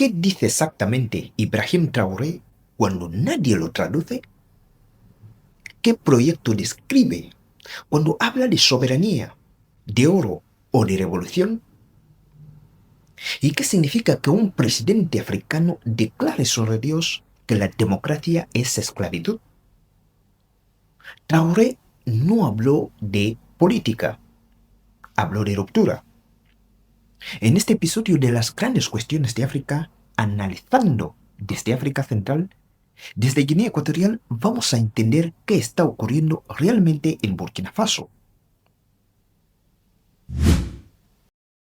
¿Qué dice exactamente Ibrahim Traoré cuando nadie lo traduce? ¿Qué proyecto describe cuando habla de soberanía, de oro o de revolución? ¿Y qué significa que un presidente africano declare sobre Dios que la democracia es esclavitud? Traoré no habló de política, habló de ruptura. En este episodio de las grandes cuestiones de África, analizando desde África Central, desde Guinea Ecuatorial, vamos a entender qué está ocurriendo realmente en Burkina Faso.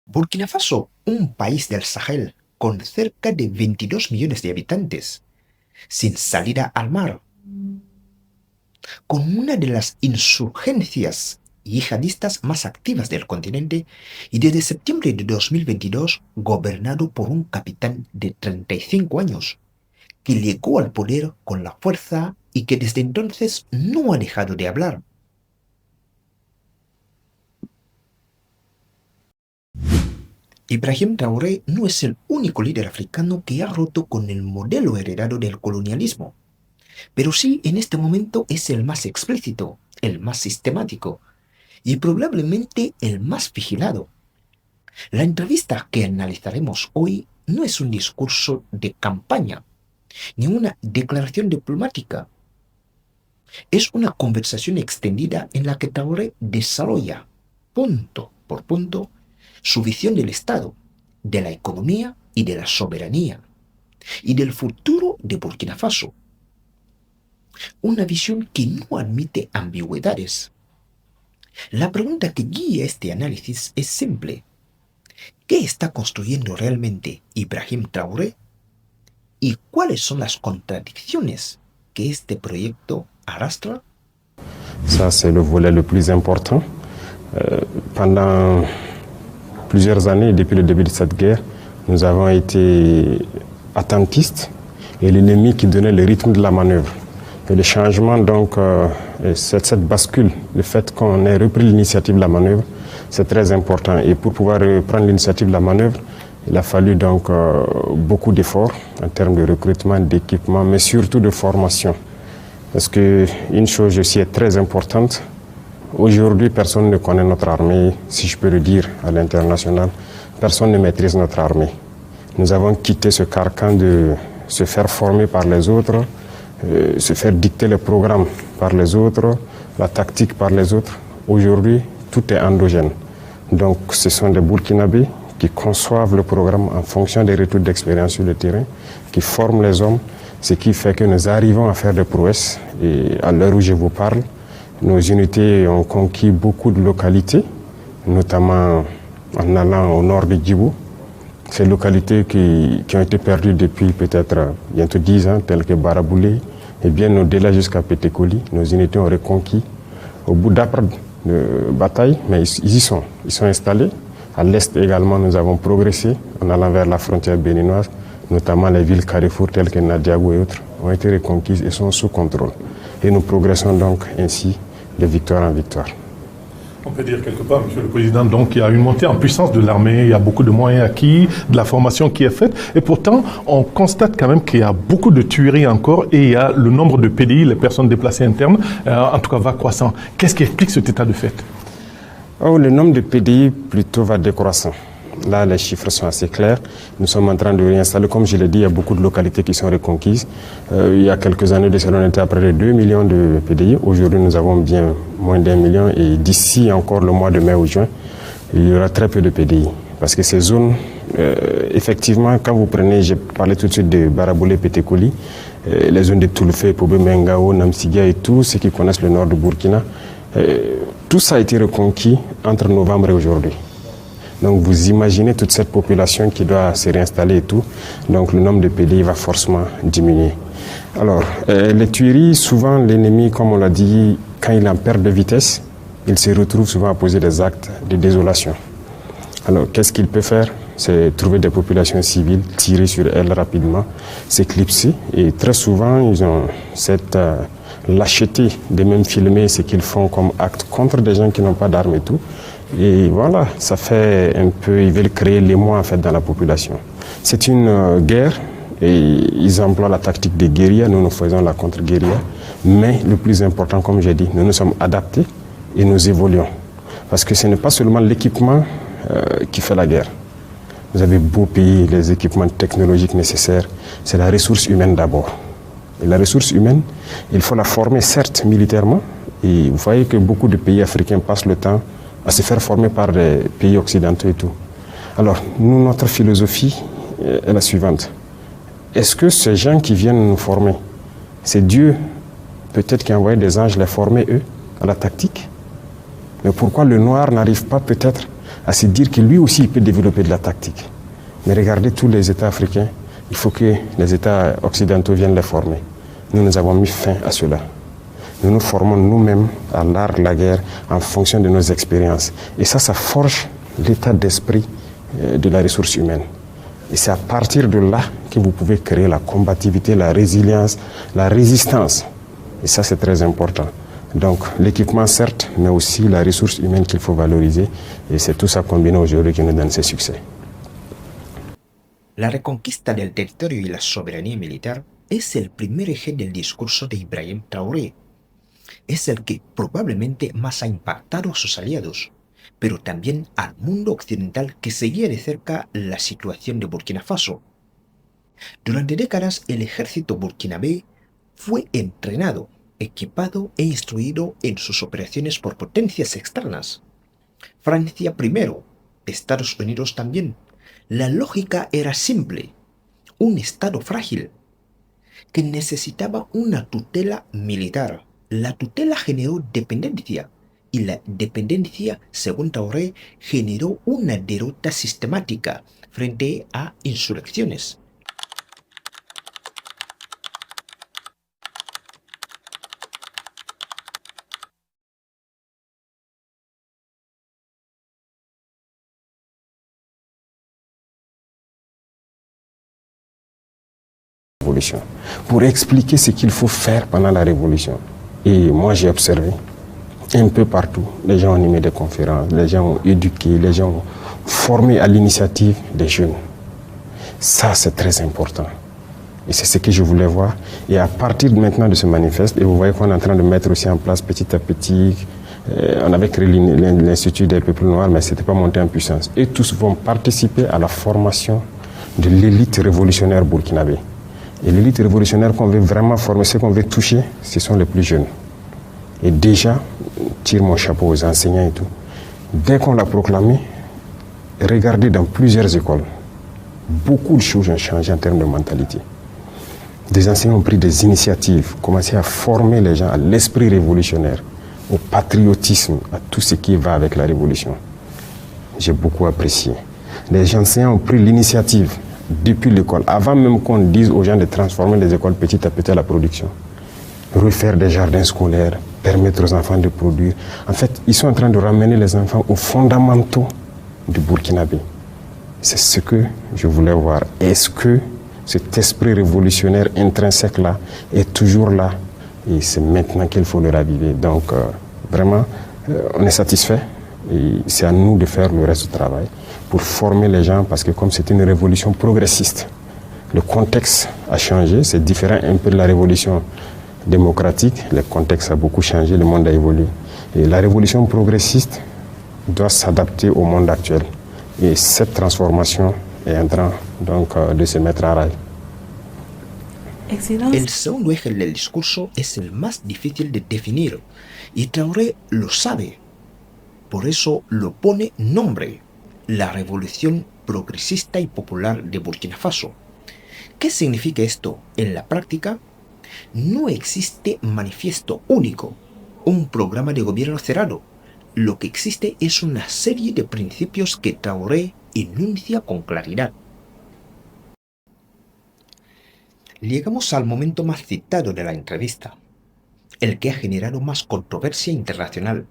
Burkina Faso, un país del Sahel con cerca de 22 millones de habitantes, sin salida al mar, con una de las insurgencias yihadistas más activas del continente y desde septiembre de 2022 gobernado por un capitán de 35 años que llegó al poder con la fuerza y que desde entonces no ha dejado de hablar. Ibrahim Traoré no es el único líder africano que ha roto con el modelo heredado del colonialismo, pero sí en este momento es el más explícito, el más sistemático y probablemente el más vigilado. La entrevista que analizaremos hoy no es un discurso de campaña, ni una declaración diplomática. Es una conversación extendida en la que Traoré desarrolla, punto por punto, su visión del Estado, de la economía y de la soberanía, y del futuro de Burkina Faso. Una visión que no admite ambigüedades. La pregunta que guía este análisis es simple. ¿Qué está construyendo realmente Ibrahim Traoré? ¿Y cuáles son las contradicciones que este proyecto arrastra? Ça, c'est le volet le plus important. Pendant plusieurs années, depuis le début de cette guerre, nous avons été attentistes et l'ennemi qui donnait le rythme de la manœuvre. Et le changement, donc, cette bascule, le fait qu'on ait repris l'initiative de la manœuvre, c'est très important. Et pour pouvoir reprendre l'initiative de la manœuvre, il a fallu donc beaucoup d'efforts en termes de recrutement, d'équipement, mais surtout de formation. Parce qu'une chose aussi est très importante. Aujourd'hui, personne ne connaît notre armée, si je peux le dire, à l'international. Personne ne maîtrise notre armée. Nous avons quitté ce carcan de se faire former par les autres, se faire dicter les programmes par les autres, la tactique par les autres. Aujourd'hui, tout est endogène. Donc, ce sont des Burkinabés qui conçoivent le programme en fonction des retours d'expérience sur le terrain, qui forment les hommes, ce qui fait que nous arrivons à faire des prouesses. Et à l'heure où je vous parle, nos unités ont conquis beaucoup de localités, notamment en allant au nord de Djibou. Ces localités qui ont été perdues depuis peut-être bientôt 10 ans, telles que Baraboulé, et bien au-delà jusqu'à Pétékoli, nos unités ont reconquis. Au bout d'après de bataille, mais ils y sont. Ils sont installés. À l'est également, nous avons progressé en allant vers la frontière béninoise, notamment les villes carrefour telles que Nadiago et autres ont été reconquises et sont sous contrôle. Et nous progressons donc ainsi de victoire en victoire. On peut dire quelque part, Monsieur le Président, donc il y a une montée en puissance de l'armée, il y a beaucoup de moyens acquis, de la formation qui est faite, et pourtant on constate quand même qu'il y a beaucoup de tueries encore et il y a le nombre de PDI, les personnes déplacées internes, en tout cas va croissant. Qu'est-ce qui explique cet état de fait? Le nombre de PDI plutôt va décroissant. Là, les chiffres sont assez clairs. Nous sommes en train de réinstaller. Comme je l'ai dit, il y a beaucoup de localités qui sont reconquises. Il y a quelques années de cela, on était à près de 2 millions de PDI. Aujourd'hui, nous avons bien moins d'1 million. Et d'ici encore le mois de mai ou juin, il y aura très peu de PDI. Parce que ces zones, effectivement, quand vous prenez, j'ai parlé tout de suite de Baraboulé, Pétékoli, les zones de Toulfé, Pobé, Mengao, Namsigia et tous ceux qui connaissent le nord de Burkina, tout ça a été reconquis entre novembre et aujourd'hui. Donc vous imaginez toute cette population qui doit se réinstaller et tout. Donc le nombre de PDI va forcément diminuer. Alors, les tueries, souvent l'ennemi, comme on l'a dit, quand il est en perte de vitesse, il se retrouve souvent à poser des actes de désolation. Alors qu'est-ce qu'il peut faire? C'est trouver des populations civiles, tirer sur elles rapidement, s'éclipser. Et très souvent, ils ont cette lâcheté de même filmer ce qu'ils font comme acte contre des gens qui n'ont pas d'armes et tout. Et voilà, ça fait un peu, ils veulent créer l'émoi en fait dans la population. C'est une guerre et ils emploient la tactique des guérillas, nous faisons la contre-guérilla. Mais le plus important, comme j'ai dit, nous nous sommes adaptés et nous évoluons. Parce que ce n'est pas seulement l'équipement qui fait la guerre. Vous avez beau payer les équipements technologiques nécessaires, c'est la ressource humaine d'abord. Et la ressource humaine, il faut la former certes militairement, et vous voyez que beaucoup de pays africains passent le temps à se faire former par des pays occidentaux et tout. Alors, nous, notre philosophie est la suivante. Est-ce que ces gens qui viennent nous former, c'est Dieu peut-être qui a envoyé des anges les former, eux, à la tactique? Mais pourquoi le noir n'arrive pas peut-être à se dire que lui aussi il peut développer de la tactique? Mais regardez tous les États africains, il faut que les États occidentaux viennent les former. Nous avons mis fin à cela. Nous nous formons nous-mêmes à l'art de la guerre en fonction de nos expériences. Et ça forge l'état d'esprit de la ressource humaine. Et c'est à partir de là que vous pouvez créer la combativité, la résilience, la résistance. Et ça, c'est très important. Donc, l'équipement, certes, mais aussi la ressource humaine qu'il faut valoriser. Et c'est tout ça combiné aujourd'hui qui nous donne ces succès. La reconquista del territorio y la soberanía militar es el primer eje del discurso de Ibrahim Traoré. Es el que probablemente más ha impactado a sus aliados, pero también al mundo occidental que seguía de cerca la situación de Burkina Faso. Durante décadas el ejército burkinabé fue entrenado, equipado e instruido en sus operaciones por potencias externas. Francia primero, Estados Unidos también. La lógica era simple: un Estado frágil que necesitaba una tutela militar. La tutela generó dependencia y la dependencia, según Traoré, generó una derrota sistemática frente a insurrecciones. Pour expliquer ce qu'il faut faire pendant la révolution. Et moi, j'ai observé un peu partout, les gens ont animé des conférences, les gens ont éduqué, les gens ont formé à l'initiative des jeunes. Ça, c'est très important. Et c'est ce que je voulais voir. Et à partir maintenant de ce manifeste, et vous voyez qu'on est en train de mettre aussi en place petit à petit, on avait créé l'Institut des peuples noirs, mais ce n'était pas monté en puissance. Et tous vont participer à la formation de l'élite révolutionnaire burkinabé. Et l'élite révolutionnaire qu'on veut vraiment former, ce qu'on veut toucher, ce sont les plus jeunes. Et déjà, tire mon chapeau aux enseignants et tout. Dès qu'on l'a proclamé, regardez dans plusieurs écoles, beaucoup de choses ont changé en termes de mentalité. Des enseignants ont pris des initiatives, commencé à former les gens à l'esprit révolutionnaire, au patriotisme, à tout ce qui va avec la révolution. J'ai beaucoup apprécié. Les enseignants ont pris l'initiative depuis l'école, avant même qu'on dise aux gens de transformer les écoles petit à petit à la production. Refaire des jardins scolaires, permettre aux enfants de produire. En fait, ils sont en train de ramener les enfants aux fondamentaux du Burkinabé. C'est ce que je voulais voir. Est-ce que cet esprit révolutionnaire intrinsèque-là est toujours là? Et c'est maintenant qu'il faut le raviver. Donc, vraiment, on est satisfait. Et c'est à nous de faire le reste du travail pour former les gens, parce que comme c'est une révolution progressiste, le contexte a changé, c'est différent un peu de la révolution démocratique, le contexte a beaucoup changé, le monde a évolué. Et la révolution progressiste doit s'adapter au monde actuel. Et cette transformation est en train donc de se mettre en rail. El segundo eje del discurso es el más difícil de definir, y Traoré lo sabe. Por eso lo pone nombre: la Revolución Progresista y Popular de Burkina Faso. ¿Qué significa esto en la práctica? No existe manifiesto único, un programa de gobierno cerrado. Lo que existe es una serie de principios que Traoré enuncia con claridad. Llegamos al momento más citado de la entrevista, el que ha generado más controversia internacional,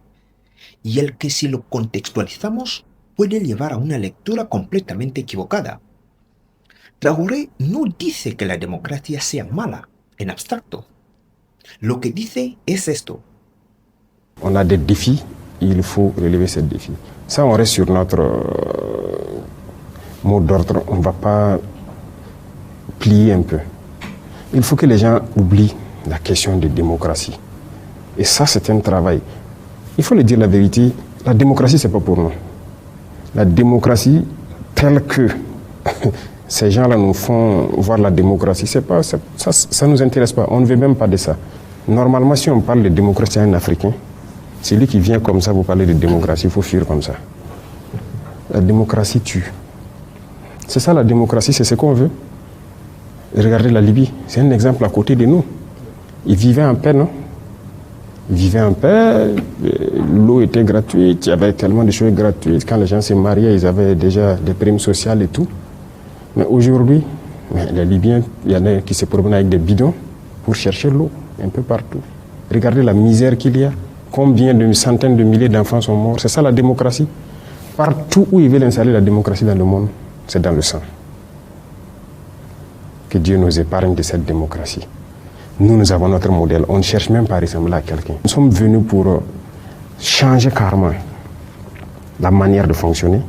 y el que, si lo contextualizamos, puede llevar a una lectura completamente equivocada. Traoré no dice que la democracia sea mala, en abstracto. Lo que dice es esto. On a des défis il faut relever ce défi. Ça, on reste sur notre mot d'ordre, on ne va pas plier un peu. Il faut que les gens oublient la question de démocratie. Et ça, c'est un travail. Il faut le dire la vérité, la démocratie, ce n'est pas pour nous. La démocratie, telle que ces gens-là nous font voir la démocratie, ça ne nous intéresse pas. On ne veut même pas de ça. Normalement, si on parle de démocratie à un Africain, c'est lui qui vient comme ça vous parler de démocratie, il faut fuir comme ça. La démocratie tue. C'est ça la démocratie, c'est ce qu'on veut. Regardez la Libye, c'est un exemple à côté de nous. Ils vivaient en paix, non? Ils vivaient en paix, l'eau était gratuite, il y avait tellement de choses gratuites. Quand les gens se mariaient, ils avaient déjà des primes sociales et tout. Mais aujourd'hui, les Libyens, il y en a qui se promènent avec des bidons pour chercher l'eau un peu partout. Regardez la misère qu'il y a. Combien de centaines de milliers d'enfants sont morts. C'est ça la démocratie. Partout où ils veulent installer la démocratie dans le monde, c'est dans le sang. Que Dieu nous épargne de cette démocratie. Nous avons notre modèle. On ne cherche même pas à ressembler à quelqu'un. Nous sommes venus pour changer carrément la manière de fonctionner,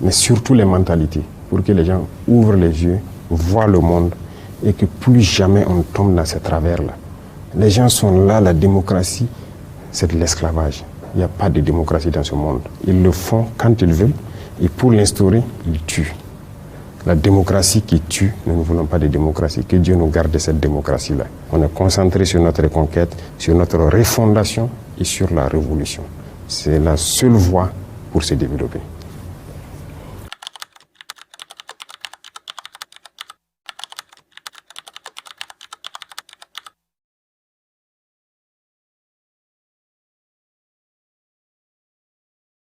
mais surtout les mentalités, pour que les gens ouvrent les yeux, voient le monde et que plus jamais on tombe dans ces travers-là. Les gens sont là, la démocratie, c'est de l'esclavage. Il n'y a pas de démocratie dans ce monde. Ils le font quand ils veulent et pour l'instaurer, ils tuent. La démocratie qui tue, nous ne voulons pas de démocratie. Que Dieu nous garde de cette démocratie-là. On est concentré sur notre reconquête, sur notre refondation et sur la révolution. C'est la seule voie pour se développer.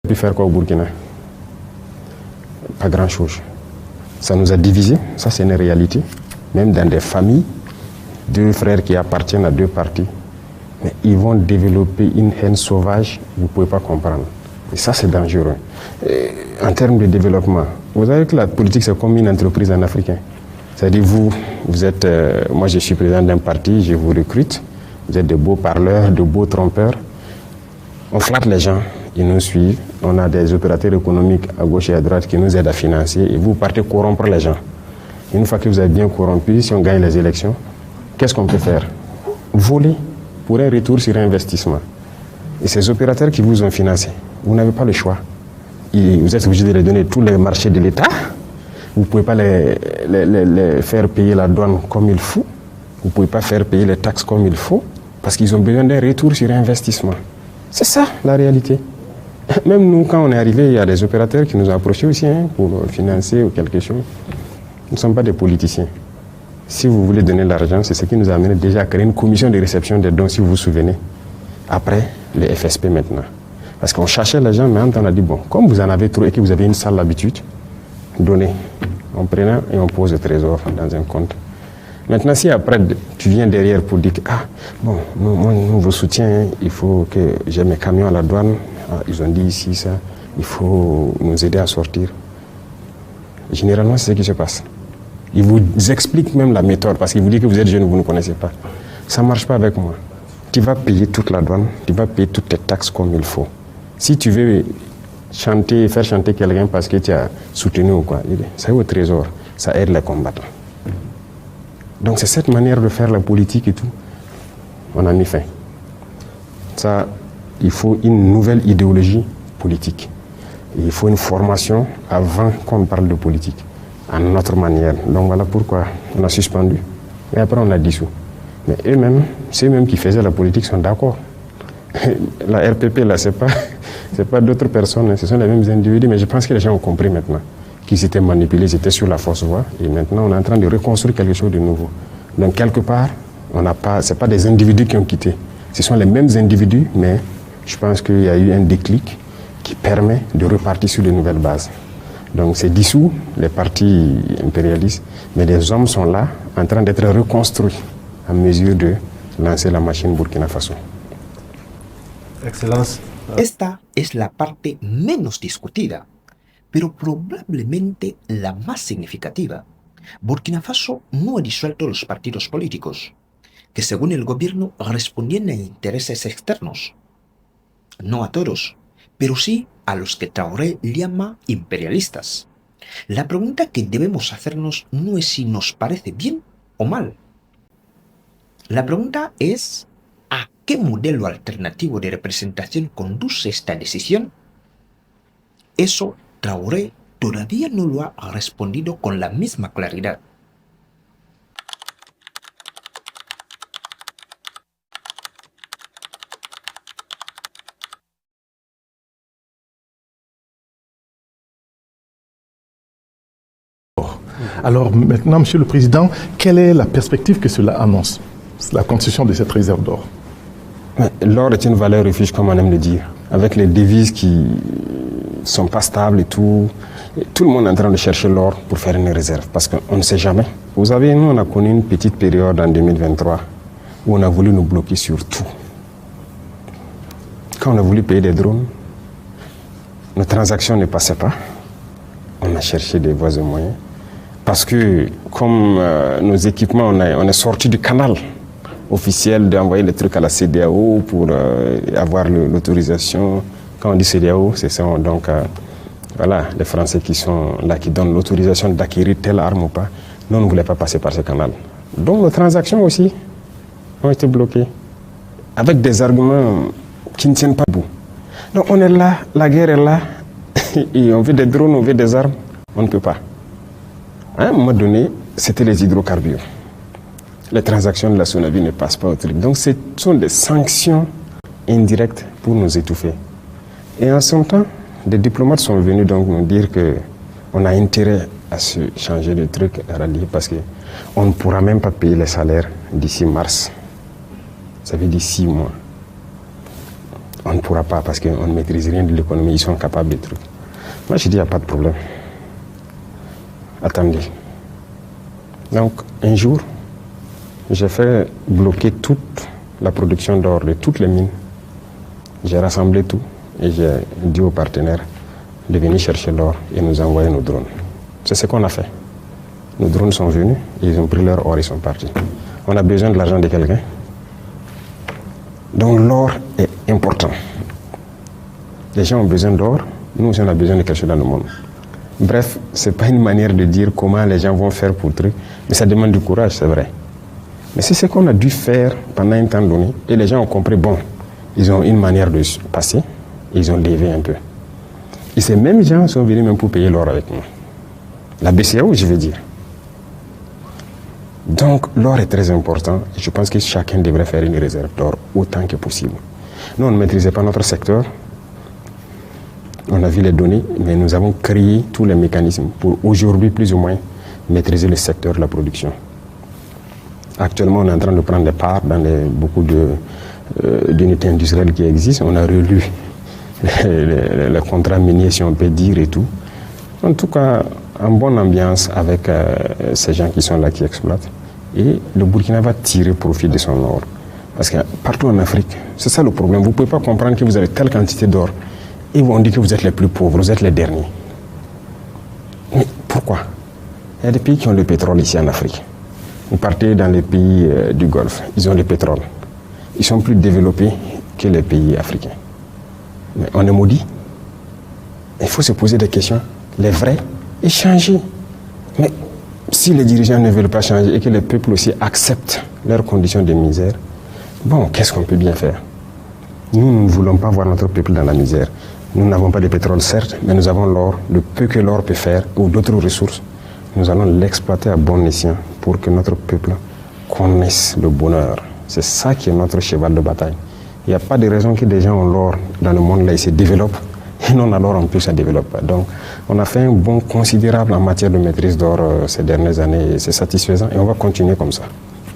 On a pu faire quoi au Burkina? Pas grand-chose. Ça nous a divisés, ça c'est une réalité. Même dans des familles, deux frères qui appartiennent à deux partis, mais ils vont développer une haine sauvage, vous ne pouvez pas comprendre. Et ça c'est dangereux. Et en termes de développement, vous savez que la politique c'est comme une entreprise en africain. C'est-à-dire vous êtes, moi je suis président d'un parti, je vous recrute, vous êtes de beaux parleurs, de beaux trompeurs. On flatte les gens, ils nous suivent. On a des opérateurs économiques à gauche et à droite qui nous aident à financer et vous partez corrompre les gens. Une fois que vous avez bien corrompu, si on gagne les élections, qu'est-ce qu'on peut faire? Voler pour un retour sur investissement. Et ces opérateurs qui vous ont financé, vous n'avez pas le choix. Vous êtes obligé de les donner tous les marchés de l'État. Vous ne pouvez pas les faire payer la douane comme il faut. Vous ne pouvez pas faire payer les taxes comme il faut parce qu'ils ont besoin d'un retour sur investissement. C'est ça la réalité. Même nous, quand on est arrivé, il y a des opérateurs qui nous ont approchés aussi pour financer ou quelque chose. Nous ne sommes pas des politiciens. Si vous voulez donner l'argent, c'est ce qui nous a amené déjà à créer une commission de réception des dons, si vous vous souvenez. Après, les FSP maintenant. Parce qu'on cherchait l'argent, mais on a dit, bon, comme vous en avez trop et que vous avez une sale habitude, donnez. On prenait et on pose le trésor dans un compte. Maintenant, si après, tu viens derrière pour dire que, bon, nous vous soutiens, il faut que j'ai mes camions à la douane, ils ont dit ici, ça, il faut nous aider à sortir. Généralement, c'est ce qui se passe. Ils vous expliquent même la méthode, parce qu'ils vous disent que vous êtes jeune, vous ne connaissez pas. Ça ne marche pas avec moi. Tu vas payer toute la douane, tu vas payer toutes tes taxes comme il faut. Si tu veux faire chanter quelqu'un parce que tu as soutenu ou quoi, ça est au trésor, ça aide les combattants. Donc c'est cette manière de faire la politique et tout. On a mis fin. Ça, il faut une nouvelle idéologie politique. Et il faut une formation avant qu'on parle de politique, à notre manière. Donc voilà pourquoi on a suspendu. Et après on a dissous. Mais eux-mêmes, ceux-mêmes qui faisaient la politique sont d'accord. La RPP, là, c'est pas d'autres personnes, ce sont les mêmes individus, mais je pense que les gens ont compris maintenant qu'ils étaient manipulés, ils étaient sur la fausse voie, et maintenant on est en train de reconstruire quelque chose de nouveau. Donc quelque part, ce n'est pas des individus qui ont quitté, ce sont les mêmes individus, mais je pense qu'il y a eu un déclic qui permet de repartir sur de nouvelles bases. Donc c'est dissous, les partis impérialistes, mais les hommes sont là, en train d'être reconstruits à mesure de lancer la machine Burkina Faso. Excellence. Esta es la parte menos discutida, pero probablemente la más significativa. Burkina Faso no ha disuelto los partidos políticos, que según el gobierno respondían a intereses externos. No a todos, pero sí a los que Traoré llama imperialistas. La pregunta que debemos hacernos no es si nos parece bien o mal. La pregunta es, ¿a qué modelo alternativo de representación conduce esta decisión? Eso Traoré todavía no lo ha respondido con la misma claridad. Alors maintenant, Monsieur le Président, quelle est la perspective que cela annonce, la construction de cette réserve d'or? L'or est une valeur refuge, comme on aime le dire, avec les devises qui ne sont pas stables et tout. Tout le monde est en train de chercher l'or pour faire une réserve, parce qu'on ne sait jamais. Vous savez, nous, on a connu une petite période en 2023 où on a voulu nous bloquer sur tout. Quand on a voulu payer des drones, nos transactions ne passaient pas. On a cherché des voies et moyens. Parce que, comme nos équipements, on est sorti du canal officiel d'envoyer les trucs à la CEDEAO pour avoir l'autorisation. Quand on dit CEDEAO, c'est ça. Donc, voilà, les Français qui sont là, qui donnent l'autorisation d'acquérir telle arme ou pas. Nous, on ne voulait pas passer par ce canal. Donc, nos transactions aussi ont été bloquées. Avec des arguments qui ne tiennent pas debout. Donc, on est là, la guerre est là. Et on veut des drones, on veut des armes. On ne peut pas. À un moment donné, c'était les hydrocarbures. Les transactions de la Sonavi ne passent pas au truc. Donc, ce sont des sanctions indirectes pour nous étouffer. Et en ce temps, des diplomates sont venus donc nous dire qu'on a intérêt à se changer de truc, à rallier, parce qu'on ne pourra même pas payer les salaires d'ici mars. Ça veut dire 6 mois. On ne pourra pas parce qu'on ne maîtrise rien de l'économie. Ils sont capables de trucs. Moi, je dis, il n'y a pas de problème. Attendez. Donc, un jour, j'ai fait bloquer toute la production d'or de toutes les mines. J'ai rassemblé tout et j'ai dit aux partenaires de venir chercher l'or et nous envoyer nos drones. C'est ce qu'on a fait. Nos drones sont venus, ils ont pris leur or et ils sont partis. On a besoin de l'argent de quelqu'un. Donc l'or est important. Les gens ont besoin d'or, nous aussi on a besoin de quelque chose dans le monde. Bref, ce n'est pas une manière de dire comment les gens vont faire pour le truc, mais ça demande du courage, c'est vrai. Mais c'est ce qu'on a dû faire pendant un temps donné, et les gens ont compris, bon, ils ont une manière de passer, ils ont dévié un peu. Et ces mêmes gens sont venus même pour payer l'or avec nous. La BCAO, je veux dire. Donc l'or est très important, et je pense que chacun devrait faire une réserve d'or autant que possible. Nous, on ne maîtrisait pas notre secteur. On a vu les données, mais nous avons créé tous les mécanismes pour aujourd'hui, plus ou moins, maîtriser le secteur de la production. Actuellement, on est en train de prendre des parts dans beaucoup d'unités industrielles qui existent. On a relu le contrat minier, si on peut dire, et tout. En tout cas, en bonne ambiance avec ces gens qui sont là, qui exploitent. Et le Burkina va tirer profit de son or. Parce que partout en Afrique, c'est ça le problème. Vous ne pouvez pas comprendre que vous avez telle quantité d'or. Et on dit que vous êtes les plus pauvres, vous êtes les derniers. Mais pourquoi? Il y a des pays qui ont le pétrole ici en Afrique. Vous partez dans les pays du Golfe, ils ont le pétrole. Ils sont plus développés que les pays africains. Mais on est maudit. Il faut se poser des questions, les vraies, et changer. Mais si les dirigeants ne veulent pas changer et que les peuples aussi acceptent leurs conditions de misère, bon, qu'est-ce qu'on peut bien faire? Nous ne voulons pas voir notre peuple dans la misère. Nous n'avons pas de pétrole, certes, mais nous avons l'or, le peu que l'or peut faire, ou d'autres ressources. Nous allons l'exploiter à bon escient pour que notre peuple connaisse le bonheur. C'est ça qui est notre cheval de bataille. Il n'y a pas de raison que des gens ont l'or dans le monde là, ils se développent, et non alors en plus ça ne développe pas. Donc on a fait un bond considérable en matière de maîtrise d'or ces dernières années, et c'est satisfaisant, et on va continuer comme ça,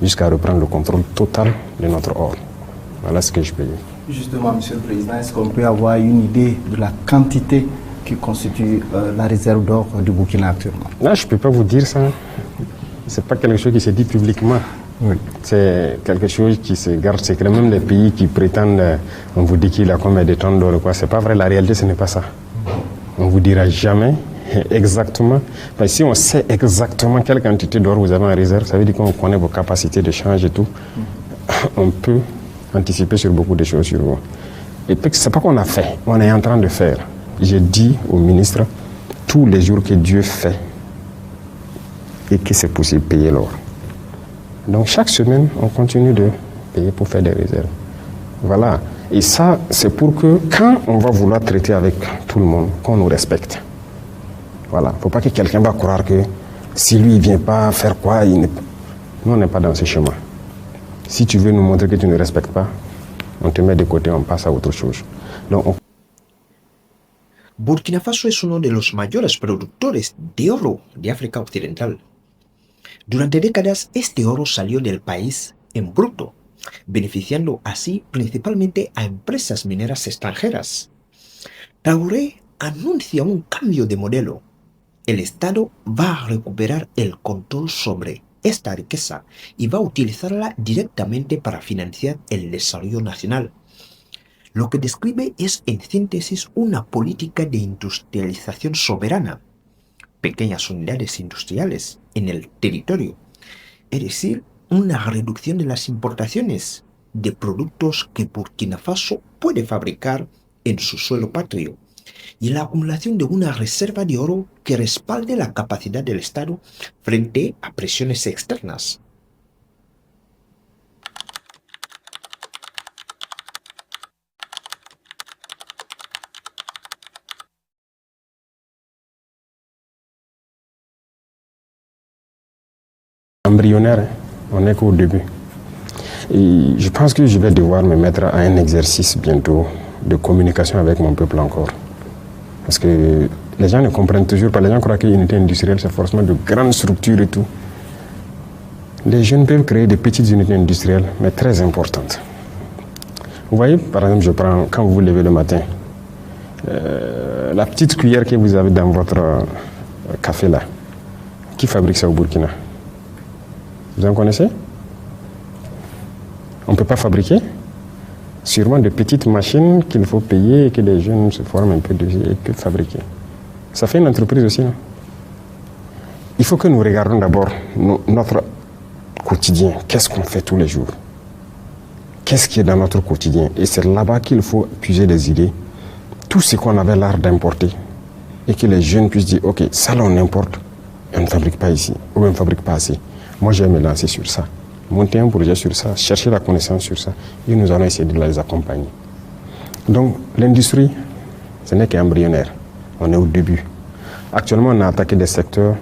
jusqu'à reprendre le contrôle total de notre or. Voilà ce que je peux dire. Justement, Monsieur le Président, est-ce qu'on peut avoir une idée de la quantité qui constitue la réserve d'or du Burkina actuellement? Là, je ne peux pas vous dire ça. Ce n'est pas quelque chose qui se dit publiquement. Oui. C'est quelque chose qui se garde secret. Même les pays qui prétendent, on vous dit qu'il a combien de tonnes d'or, quoi. C'est pas vrai, la réalité, ce n'est pas ça. On ne vous dira jamais exactement. Parce que si on sait exactement quelle quantité d'or vous avez en réserve, ça veut dire qu'on connaît vos capacités de change et tout. On peut anticiper sur beaucoup de choses sur vous. Et puis, c'est pas qu'on a fait, on est en train de faire. J'ai dit au ministre, tous les jours que Dieu fait et que c'est possible de payer l'or. Donc chaque semaine, on continue de payer pour faire des réserves. Voilà. Et ça, c'est pour que quand on va vouloir traiter avec tout le monde, qu'on nous respecte. Voilà. Il ne faut pas que quelqu'un va croire que si lui, il ne vient pas faire quoi, nous, on n'est pas dans ce chemin. Si tu veux nous montrer que tu ne respectes pas, on te met de côté, on passe à autre chose. Donc, Burkina Faso es uno de los mayores productores de oro de África Occidental. Durante décadas, este oro salió del país en bruto, beneficiando así principalmente a empresas mineras extranjeras. Traoré anuncia un cambio de modelo. El Estado va a recuperar el control sobre esta riqueza y va a utilizarla directamente para financiar el desarrollo nacional. Lo que describe es, en síntesis, una política de industrialización soberana, pequeñas unidades industriales en el territorio, es decir, una reducción de las importaciones de productos que Burkina Faso puede fabricar en su suelo patrio y la acumulación de una reserva de oro que respalde la capacidad del Estado frente a presiones externas. Embryonnaire, on n'est qu'au début. Et je pense que je vais devoir me mettre à un exercice bientôt de communication avec mon peuple encore. Parce que les gens ne comprennent toujours pas. Les gens croient qu'une unité industrielle, c'est forcément de grandes structures et tout. Les jeunes peuvent créer des petites unités industrielles, mais très importantes. Vous voyez, par exemple, je prends, quand vous vous levez le matin, la petite cuillère que vous avez dans votre café là, qui fabrique ça au Burkina? Vous en connaissez? On ne peut pas fabriquer? Sûrement de petites machines qu'il faut payer et que les jeunes se forment un peu dessus et que fabriquer. Ça fait une entreprise aussi, non? Il faut que nous regardions d'abord notre quotidien. Qu'est-ce qu'on fait tous les jours? Qu'est-ce qui est dans notre quotidien? Et c'est là-bas qu'il faut puiser des idées. Tout ce qu'on avait l'art d'importer. Et que les jeunes puissent dire, ok, ça là on importe, et on ne fabrique pas ici, ou on ne fabrique pas assez. Moi, je vais me lancer sur ça, monter un projet sur ça, chercher la connaissance sur ça, et nous allons essayer de les accompagner. Donc, l'industrie, ce n'est qu'embryonnaire. On est au début. Actuellement, on a attaqué des secteurs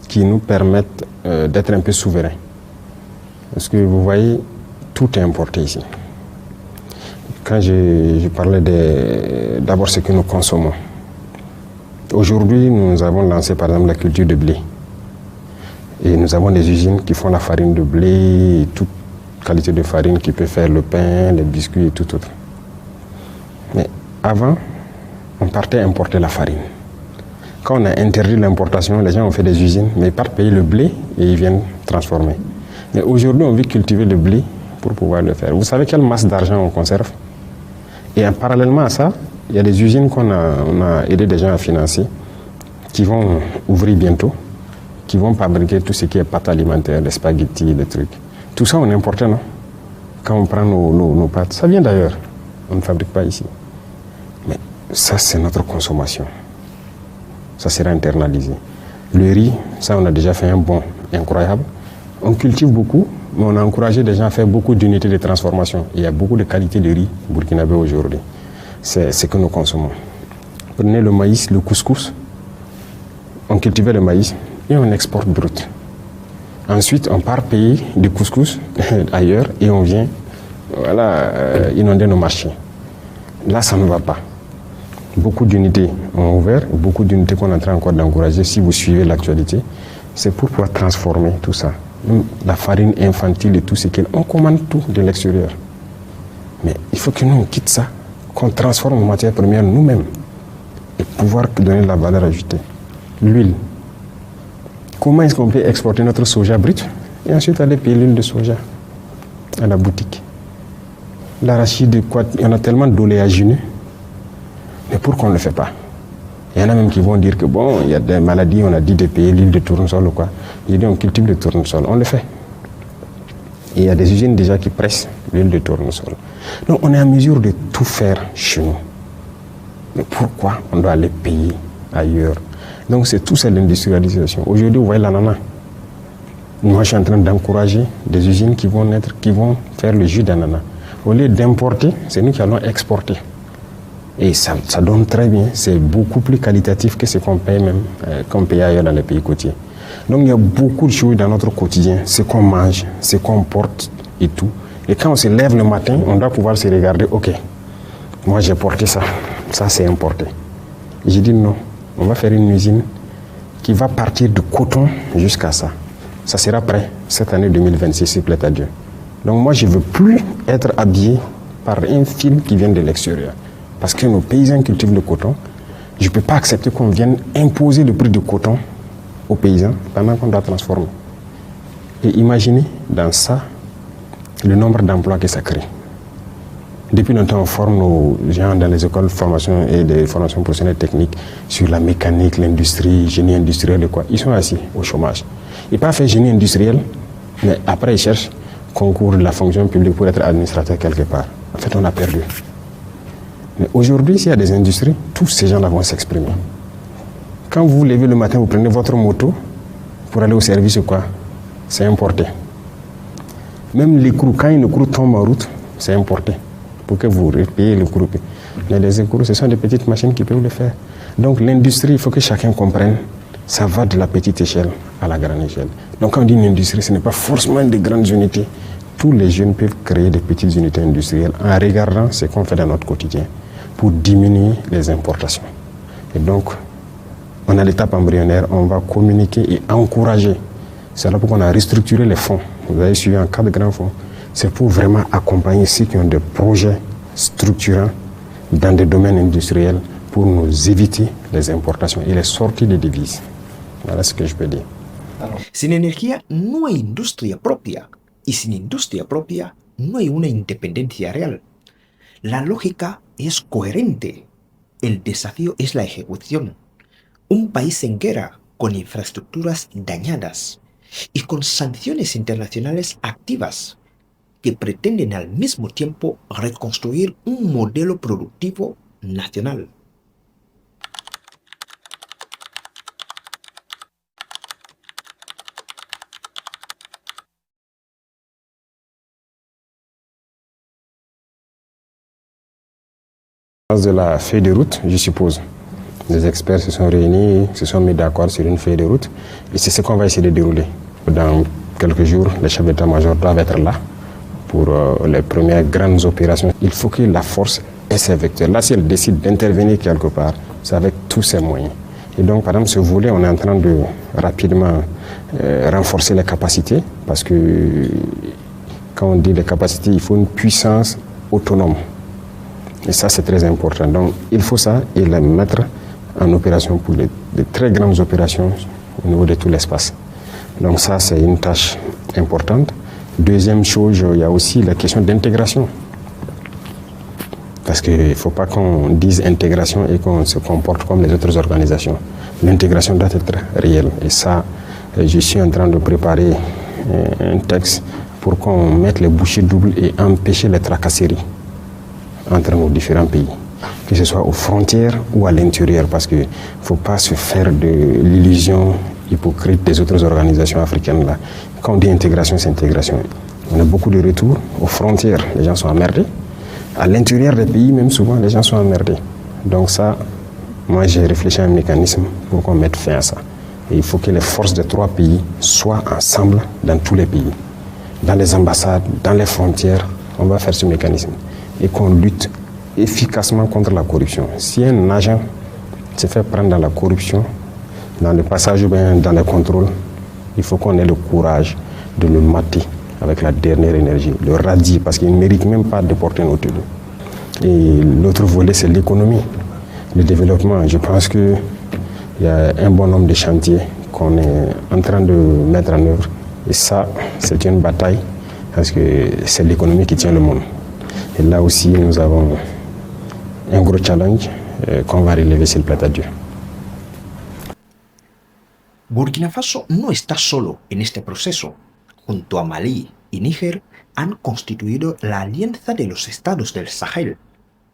qui nous permettent d'être un peu souverains. Parce que vous voyez, tout est importé ici. Quand je parlais d'abord ce que nous consommons. Aujourd'hui, nous avons lancé par exemple la culture de blé. Et nous avons des usines qui font la farine de blé, et toute qualité de farine qui peut faire le pain, les biscuits et tout autre. Mais avant, on partait importer la farine. Quand on a interdit l'importation, les gens ont fait des usines, mais ils partent payer le blé et ils viennent transformer. Mais aujourd'hui, on veut cultiver le blé pour pouvoir le faire. Vous savez quelle masse d'argent on conserve? Et parallèlement à ça, il y a des usines qu'on a aidé des gens à financer, qui vont ouvrir bientôt, qui vont fabriquer tout ce qui est pâtes alimentaires, des spaghettis, des trucs. Tout ça, on importe, non? Quand on prend nos pâtes, ça vient d'ailleurs. On ne fabrique pas ici. Mais ça, c'est notre consommation. Ça sera internalisé. Le riz, ça, on a déjà fait un bond incroyable. On cultive beaucoup, mais on a encouragé les gens à faire beaucoup d'unités de transformation. Il y a beaucoup de qualités de riz burkinabé aujourd'hui. C'est ce que nous consommons. Prenez le maïs, le couscous. On cultivait le maïs et on exporte brut. Ensuite, on part payer du couscous ailleurs et on vient inonder nos marchés. Là, ça ne va pas. Beaucoup d'unités ont ouvert, beaucoup d'unités qu'on est en train encore d'encourager. Si vous suivez l'actualité, c'est pour pouvoir transformer tout ça. La farine infantile et tout ce qu'on on commande tout de l'extérieur. Mais il faut que nous on quitte ça, qu'on transforme en matière première nous-mêmes et pouvoir donner la valeur ajoutée. L'huile. Comment est-ce qu'on peut exporter notre soja brut et ensuite aller payer l'huile de soja à la boutique? L'arachide, il y en a tellement d'oléagineux, mais pourquoi on ne le fait pas? Il y en a même qui vont dire que bon, il y a des maladies, on a dit de payer l'huile de tournesol ou quoi. J'ai dit on cultive le tournesol, on le fait. Et il y a des usines déjà qui pressent l'huile de tournesol. Donc on est en mesure de tout faire chez nous. Mais pourquoi on doit aller payer ailleurs? Donc c'est tout ça l'industrialisation. Aujourd'hui, vous voyez l'ananas. Moi, je suis en train d'encourager des usines qui vont faire le jus d'ananas. Au lieu d'importer, c'est nous qui allons exporter. Et ça donne très bien. C'est beaucoup plus qualitatif que ce qu'on paye même, qu'on paye ailleurs dans les pays côtiers. Donc il y a beaucoup de choses dans notre quotidien, ce qu'on mange, ce qu'on porte et tout. Et quand on se lève le matin, on doit pouvoir se regarder, ok, moi j'ai porté ça, ça c'est importé. Et j'ai dit non, on va faire une usine qui va partir du coton jusqu'à ça. Ça sera prêt cette année 2026, s'il plaît à Dieu. Donc moi je ne veux plus être habillé par un fil qui vient de l'extérieur. Parce que nos paysans cultivent le coton, je ne peux pas accepter qu'on vienne imposer le prix du coton aux paysans pendant qu'on doit transformer. Et imaginez dans ça le nombre d'emplois que ça crée. Depuis longtemps, on forme nos gens dans les écoles de formation et des formations professionnelles techniques sur la mécanique, l'industrie, génie industriel et quoi. Ils sont assis au chômage. Ils peuvent faire génie industriel, mais après ils cherchent concours de la fonction publique pour être administrateur quelque part. En fait, on a perdu. Mais aujourd'hui, s'il y a des industries, tous ces gens-là vont s'exprimer. Quand vous vous levez le matin, vous prenez votre moto pour aller au service ou quoi, c'est importé. Même l'écrou, quand une écrou tombe en route, c'est importé. Pour que vous payiez l'écrou. Mais les écrous, ce sont des petites machines qui peuvent le faire. Donc l'industrie, il faut que chacun comprenne, ça va de la petite échelle à la grande échelle. Donc quand on dit une industrie, ce n'est pas forcément des grandes unités. Tous les jeunes peuvent créer des petites unités industrielles en regardant ce qu'on fait dans notre quotidien pour diminuer les importations. Et donc, on a l'étape embryonnaire, on va communiquer et encourager. C'est là pourquoi on a restructuré les fonds. Vous avez suivi en 4 grands fonds. C'est pour vraiment accompagner ceux qui ont des projets structurants dans des domaines industriels pour nous éviter les importations et les sorties de devises. Voilà ce que je peux dire. Sin energía no hay industria propia y sin industria propia no hay una independencia real. La lógica es coherente. El desafío es la ejecución. Un país en guerra, con infraestructuras dañadas y con sanciones internacionales activas que pretenden al mismo tiempo reconstruir un modelo productivo nacional. De la feuille de route, je suppose. Les experts se sont réunis, se sont mis d'accord sur une feuille de route et c'est ce qu'on va essayer de dérouler. Dans quelques jours, les chefs d'état-major doivent être là pour les premières grandes opérations. Il faut que la force ait ses vecteurs. Là, si elle décide d'intervenir quelque part, c'est avec tous ses moyens. Et donc, par exemple, ce volet, on est en train de rapidement renforcer les capacités parce que quand on dit les capacités, il faut une puissance autonome. Et ça, c'est très important. Donc, il faut ça et le mettre en opération pour de très grandes opérations au niveau de tout l'espace. Donc ça, c'est une tâche importante. Deuxième chose, il y a aussi la question d'intégration. Parce qu'il ne faut pas qu'on dise intégration et qu'on se comporte comme les autres organisations. L'intégration doit être réelle. Et ça, je suis en train de préparer un texte pour qu'on mette les bouchées doubles et empêcher les tracasseries entre nos différents pays, que ce soit aux frontières ou à l'intérieur, parce qu'il ne faut pas se faire de l'illusion hypocrite des autres organisations africaines là. Quand on dit intégration, c'est intégration. On a beaucoup de retours aux frontières, les gens sont emmerdés. À l'intérieur des pays, même souvent, les gens sont emmerdés. Donc ça, moi j'ai réfléchi à un mécanisme pour qu'on mette fin à ça. Et il faut que les forces des 3 pays soient ensemble dans tous les pays. Dans les ambassades, dans les frontières, on va faire ce mécanisme. Et qu'on lutte efficacement contre la corruption. Si un agent se fait prendre dans la corruption, dans le passage ou bien dans les contrôles, il faut qu'on ait le courage de le mater avec la dernière énergie, le radier, parce qu'il ne mérite même pas de porter notre tenue. Et l'autre volet, c'est l'économie, le développement. Je pense qu'il y a un bon nombre de chantiers qu'on est en train de mettre en œuvre. Et ça, c'est une bataille, parce que c'est l'économie qui tient le monde. Et là aussi, nous avons un gros challenge qu'on va relever s'il plaît à Dieu. Burkina Faso no está solo en este proceso. Junto a Malí, y Níger han constituido la Alianza de los Estados del Sahel,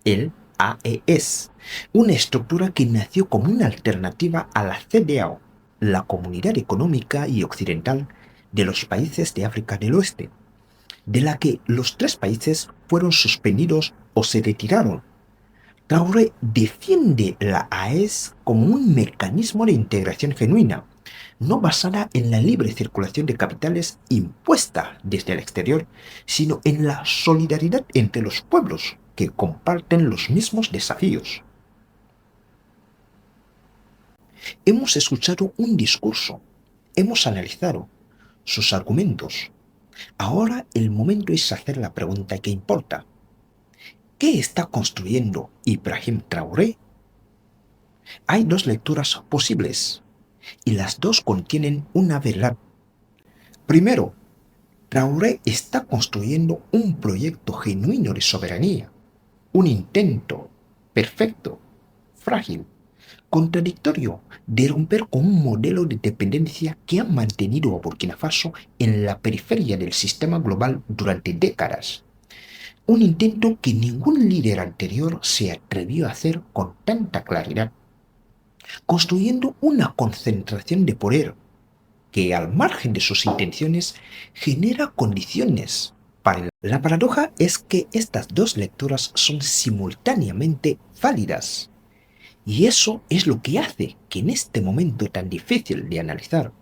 el AES, una estructura que nació como una alternativa a la CEDEAO, la Comunidad Económica y Occidental de los Países de África del Oeste, de la que los 3 países fueron suspendidos o se retiraron. Traoré defiende la AES como un mecanismo de integración genuina, no basada en la libre circulación de capitales impuesta desde el exterior, sino en la solidaridad entre los pueblos que comparten los mismos desafíos. Hemos escuchado un discurso, hemos analizado sus argumentos. Ahora el momento es hacer la pregunta que importa. ¿Qué está construyendo Ibrahim Traoré? Hay 2 lecturas posibles, y las 2 contienen una verdad. Primero, Traoré está construyendo un proyecto genuino de soberanía, un intento perfecto, frágil, contradictorio de romper con un modelo de dependencia que ha mantenido a Burkina Faso en la periferia del sistema global durante décadas. Un intento que ningún líder anterior se atrevió a hacer con tanta claridad, construyendo una concentración de poder que, al margen de sus intenciones, genera condiciones para la paradoja es que estas 2 lecturas son simultáneamente válidas. Y eso es lo que hace que en este momento tan difícil de analizar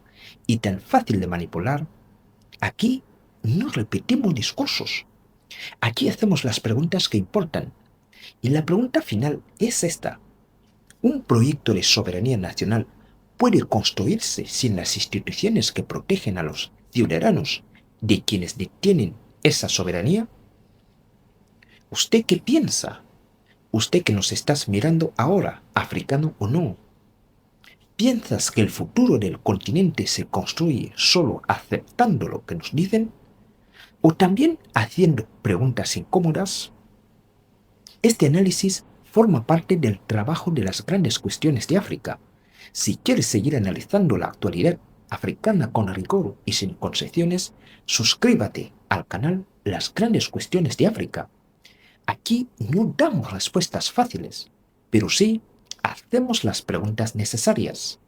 y tan fácil de manipular, aquí no repetimos discursos. Aquí hacemos las preguntas que importan. Y la pregunta final es esta. ¿Un proyecto de soberanía nacional puede construirse sin las instituciones que protegen a los ciudadanos de quienes detienen esa soberanía? ¿Usted qué piensa? Usted que nos estás mirando ahora, africano o no, ¿piensas que el futuro del continente se construye solo aceptando lo que nos dicen? ¿O también haciendo preguntas incómodas? Este análisis forma parte del trabajo de las grandes cuestiones de África. Si quieres seguir analizando la actualidad africana con rigor y sin concesiones, suscríbete al canal Las Grandes Cuestiones de África. Aquí no damos respuestas fáciles, pero sí hacemos las preguntas necesarias.